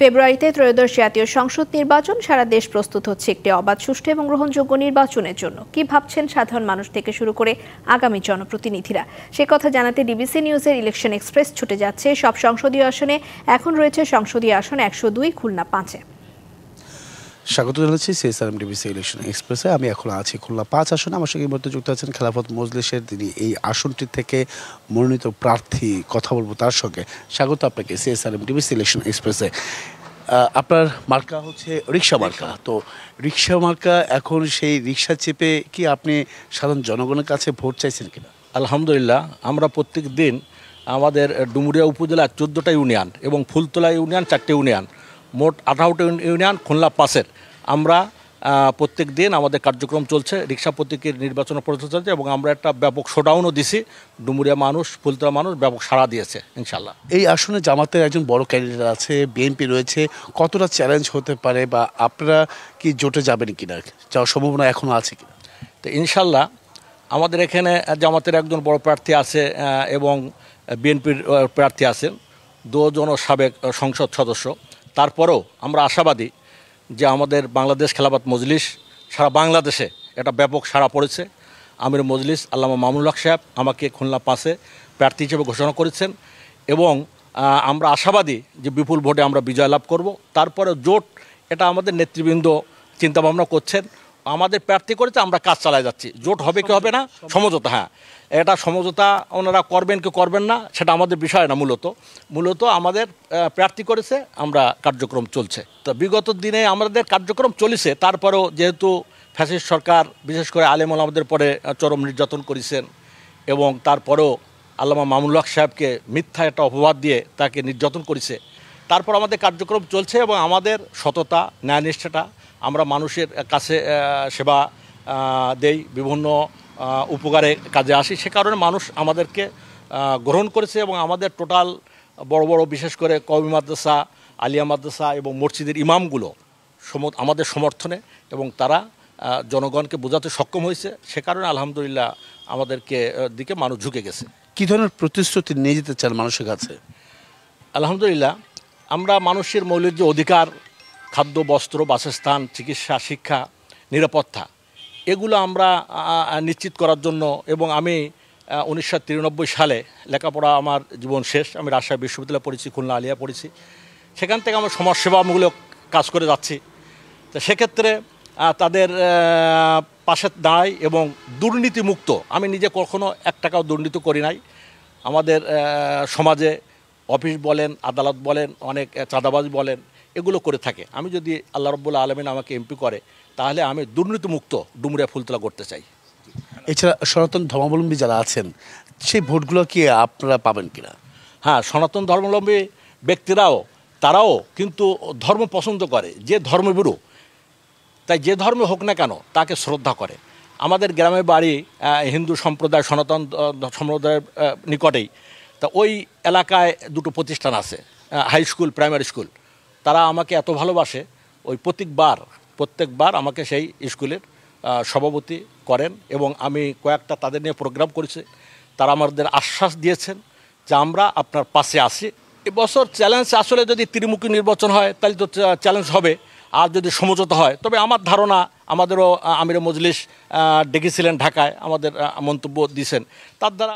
ফেব্রুয়ারিতে ত্রয়োদশ জাতীয় সংসদ নির্বাচন, সারা দেশ প্রস্তুত হচ্ছে একটি অবাধ, সুষ্ঠু এবং গ্রহণযোগ্য নির্বাচনের জন্য। কি ভাবছেন সাধারণ মানুষ থেকে শুরু করে আগামী জনপ্রতিনিধিরা, সে কথা জানাতে ডিবিসি নিউজের ইলেকশন এক্সপ্রেস ছুটে যাচ্ছে সব সংসদীয় আসনে। এখন রয়েছে সংসদীয় আসন 102, খুলনা 5-এ। স্বাগত জানাচ্ছি সিএসআরএম ডিবিসি ইলেকশন এক্সপ্রেসে। আমি এখন আছি খুলনা 5 আসনে। আমার সঙ্গে মধ্যে যুক্ত আছেন খেলাফত মজলিসের, তিনি এই আসনটি থেকে মনোনীত প্রার্থী। কথা বলবো তার সঙ্গে। স্বাগত আপনাকে সিএসআরএম ডিবিসি ইলেকশন এক্সপ্রেসে। আপনার মার্কা হচ্ছে রিক্সা মার্কা, তো রিক্সা মার্কা, এখন সেই রিক্সা চেপে কি আপনি সাধারণ জনগণের কাছে ভোট চাইছেন কিনা? আলহামদুলিল্লাহ, আমরা প্রত্যেক দিন আমাদের ডুমুরিয়া উপজেলার 14টা ইউনিয়ন এবং ফুলতলা ইউনিয়ন 4টে ইউনিয়ন, মোট 18টা ইউনিয়ন খুলনা 5-এর আমরা প্রত্যেক দিন আমাদের কার্যক্রম চলছে। রিক্সা প্রতীকের নির্বাচন প্রচার চলছে এবং আমরা একটা ব্যাপক শোডাউনও দিছি। ডুমুরিয়া মানুষ, ফুলতলা মানুষ ব্যাপক সাড়া দিয়েছে ইনশাল্লাহ। এই আসনে জামাতের একজন বড় ক্যান্ডিডেট আছে, বিএনপি রয়েছে, কতটা চ্যালেঞ্জ হতে পারে বা আপনারা কি জোটে যাবেন কিনা, যাওয়ার সম্ভাবনা এখনও আছে কিনা? তো ইনশাল্লাহ আমাদের এখানে জামাতের একজন বড় প্রার্থী আছে এবং বিএনপির প্রার্থী আছেন, দুজনও সাবেক সংসদ সদস্য। তারপরেও আমরা আশাবাদী যে আমাদের বাংলাদেশ খেলাফত মজলিস সারা বাংলাদেশে এটা ব্যাপক সাড়া পড়েছে। আমির মজলিস আল্লামা মামুনুল হক সাহেব আমাকে খুলনা 5-এ প্রার্থী হিসেবে ঘোষণা করেছেন এবং আমরা আশাবাদী যে বিপুল ভোটে আমরা বিজয় লাভ করব। তারপরে জোট, এটা আমাদের নেতৃবৃন্দ চিন্তাভাবনা করছেন। আমাদের প্রার্থী করেছে, আমরা কাজ চালায় যাচ্ছি। জোট হবে কি হবে না, সমঝোতা, হ্যাঁ, এটা সমঝোতা ওনারা করবেন কি করবেন না সেটা আমাদের বিষয় না। মূলত আমাদের প্রার্থী করেছে, আমরা কার্যক্রম চলছে। তো বিগত দিনে আমাদের কার্যক্রম চলেছে, তারপরেও যেহেতু ফ্যাসিস্ট সরকার বিশেষ করে আলেম ওলামাদের পরে চরম নির্যাতন করেছেন এবং তারপরেও আল্লামা মামুনুল হক সাহেবকে মিথ্যা একটা অপবাদ দিয়ে তাকে নির্যাতন করেছে। তারপর আমাদের কার্যক্রম চলছে এবং আমাদের সততা, ন্যায়নিষ্ঠাটা, আমরা মানুষের কাছে সেবা দেই, বিভিন্ন উপকারে কাজে আসি, সে কারণে মানুষ আমাদেরকে গ্রহণ করেছে এবং আমাদের টোটাল বড় বড় বিশেষ করে কওমি মাদ্রাসা, আলিয়া মাদ্রাসা এবং মসজিদের ইমামগুলো আমাদের সমর্থনে এবং তারা জনগণকে বোঝাতে সক্ষম হয়েছে। সে কারণে আলহামদুলিল্লাহ আমাদেরকে দিকে মানুষ ঝুঁকে গেছে। কী ধরনের প্রতিশ্রুতি নিয়ে যেতে চান মানুষের কাছে? আলহামদুলিল্লাহ, আমরা মানুষের মৌলিক যে অধিকার, খাদ্য, বস্ত্র, বাসস্থান, চিকিৎসা, শিক্ষা, নিরাপত্তা, এগুলো আমরা নিশ্চিত করার জন্য, এবং আমি 1993 সালে লেখাপড়া আমার জীবন শেষ, আমি রাজশাহী বিশ্ববিদ্যালয়ে পড়েছি, খুলনা আলিয়া পড়েছি, সেখান থেকে আমার সমাজসেবামূলক কাজ করে যাচ্ছি। তো সেক্ষেত্রে তাদের পাশে দাঁড়াই এবং দুর্নীতিমুক্ত, আমি নিজে কখনো 1 টাকাও দুর্নীতি করি নাই। আমাদের সমাজে অফিস বলেন, আদালত বলেন, অনেক চাঁদাবাজ বলেন, এগুলো করে থাকে। আমি যদি আল্লাহ রাব্বুল আলামিন আমাকে এমপি করে, তাহলে আমি দুর্নীতিমুক্ত ডুমুরিয়া ফুলতলা করতে চাই। এছাড়া সনাতন ধর্মাবলম্বী যারা আছেন, সেই ভোটগুলো কি আপনারা পাবেন কিনা? হ্যাঁ, সনাতন ধর্মাবলম্বী ব্যক্তিরাও, তারাও কিন্তু ধর্ম পছন্দ করে, যে ধর্মবিরু, তাই যে ধর্ম হোক না কেন তাকে শ্রদ্ধা করে। আমাদের গ্রামে বাড়ি হিন্দু সম্প্রদায়, সনাতন সম্প্রদায়ের নিকটেই। তা ওই এলাকায় 2টো প্রতিষ্ঠান আছে, হাই স্কুল, প্রাইমারি স্কুল। তারা আমাকে এত ভালোবাসে, ওই প্রত্যেকবার আমাকে সেই স্কুলের সভাপতি করেন এবং আমি কয়েকটা তাদের নিয়ে প্রোগ্রাম করেছি। তারা আমাদের আশ্বাস দিয়েছেন যে আমরা আপনার পাশে আছি। এবছর চ্যালেঞ্জ, আসলে যদি ত্রিমুখী নির্বাচন হয় তাহলে তো চ্যালেঞ্জ হবে, আর যদি সমঝোতা হয়, তবে আমার ধারণা, আমাদেরও আমির মজলিস ডেকেছিলেন ঢাকায়, আমাদের মন্তব্য দিয়েছেন, তার দ্বারা